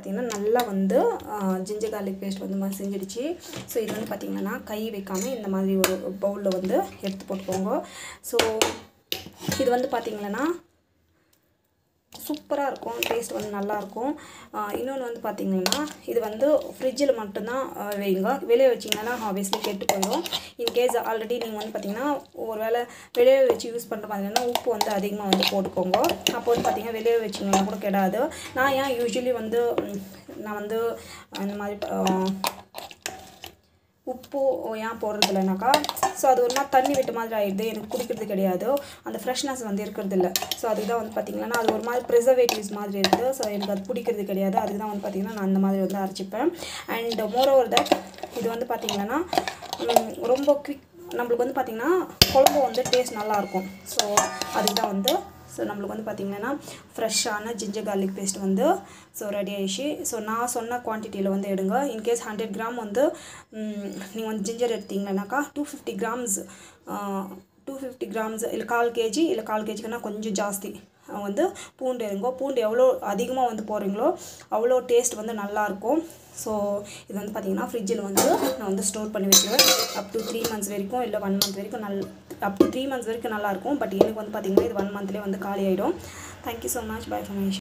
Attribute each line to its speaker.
Speaker 1: பார்த்திங்கன்னா நல்லா வந்து ஜிஞ்சர் கார்லிக் பேஸ்ட் வந்து செஞ்சிடுச்சு. ஸோ இது வந்து பார்த்திங்கன்னா கை வைக்காமல் இந்த மாதிரி ஒரு பவுலில் வந்து எடுத்து போட்டுக்கோங்க. ஸோ இது வந்து பார்த்திங்கன்னா சூப்பராக இருக்கும், டேஸ்ட் வந்து நல்லாயிருக்கும். இன்னொன்று வந்து பார்த்திங்கன்னா இது வந்து ஃப்ரிட்ஜில் மட்டும்தான் வைங்க. வெளியே வச்சிங்கன்னா ஆப்வியஸ்லி கெட்டு போயிடும். இன்கேஸ் ஆல்ரெடி நீங்கள் வந்து பார்த்திங்கன்னா ஒரு வேளை வெளியே வச்சு யூஸ் பண்ணுற மாதிரினா உப்பு வந்து அதிகமாக வந்து போட்டுக்கோங்க. அப்போ வந்து பார்த்திங்கன்னா வெளியே வச்சிங்கன்னா கூட கெடாது. நான் ஏன் யூஸ்வலி வந்து நான் வந்து இந்த மாதிரி உப்பு ஏன் போடுறது இல்லைனாக்கா, ஸோ அது ஒரு மாதிரி தண்ணி விட்ட மாதிரி ஆகிடுது, எனக்கு பிடிக்கிறது கிடையாது, அந்த ஃப்ரெஷ்னஸ் வந்து இருக்கிறது இல்லை. ஸோ அதுக்கு தான் வந்து பார்த்திங்கன்னா அது ஒரு மாதிரி ப்ரிசர்வேட்டிவ்ஸ் மாதிரி இருக்குது. ஸோ எனக்கு அது பிடிக்கிறது கிடையாது. அதுக்கு தான் வந்து பார்த்திங்கன்னா நான் அந்த மாதிரி வந்து அரைச்சிப்பேன். அண்ட் மோரோவர் தட் இது வந்து பார்த்திங்கன்னா ரொம்ப குவிக், நம்மளுக்கு வந்து பார்த்திங்கன்னா குழம்பு வந்து டேஸ்ட் நல்லாயிருக்கும். ஸோ அதுக்கு தான் வந்து நம்மளுக்கு வந்து பார்த்திங்கன்னா ஃப்ரெஷ்ஷான ஜிஞ்சர் கார்லிக் பேஸ்ட் வந்து ரெடி ஆகிடுச்சு. ஸோ நான் சொன்ன குவான்டிட்டியில் வந்து எடுங்க. இன்கேஸ் 100 கிராம் வந்து நீங்கள் வந்து ஜிஞ்சர் எடுத்தீங்கன்னாக்கா 250 கிராம்ஸ் 250 கிராம்ஸ் இல்லை 1/4 கேஜி இல்லை 1/4 கேஜிக்குன்னா கொஞ்சம் ஜாஸ்தி வந்து பூண்டு எடுங்கோ. பூண்டு எவ்வளோ அதிகமாக வந்து போடுறீங்களோ அவ்வளோ டேஸ்ட் வந்து நல்லாயிருக்கும். ஸோ இது வந்து பார்த்திங்கன்னா ஃப்ரிட்ஜில் வந்து நான் வந்து ஸ்டோர் பண்ணி வச்சுருவேன். அப் டு 3 மந்த்ஸ் வரைக்கும் இல்லை 1 மந்த் வரைக்கும் அப் டு 3 மந்த்ஸ் வரைக்கும் நல்லாயிருக்கும். பட் எனக்கு வந்து பார்த்திங்கன்னா இது 1 மந்த்லேயே வந்து காலி ஆகிடும். Thank you so much. By from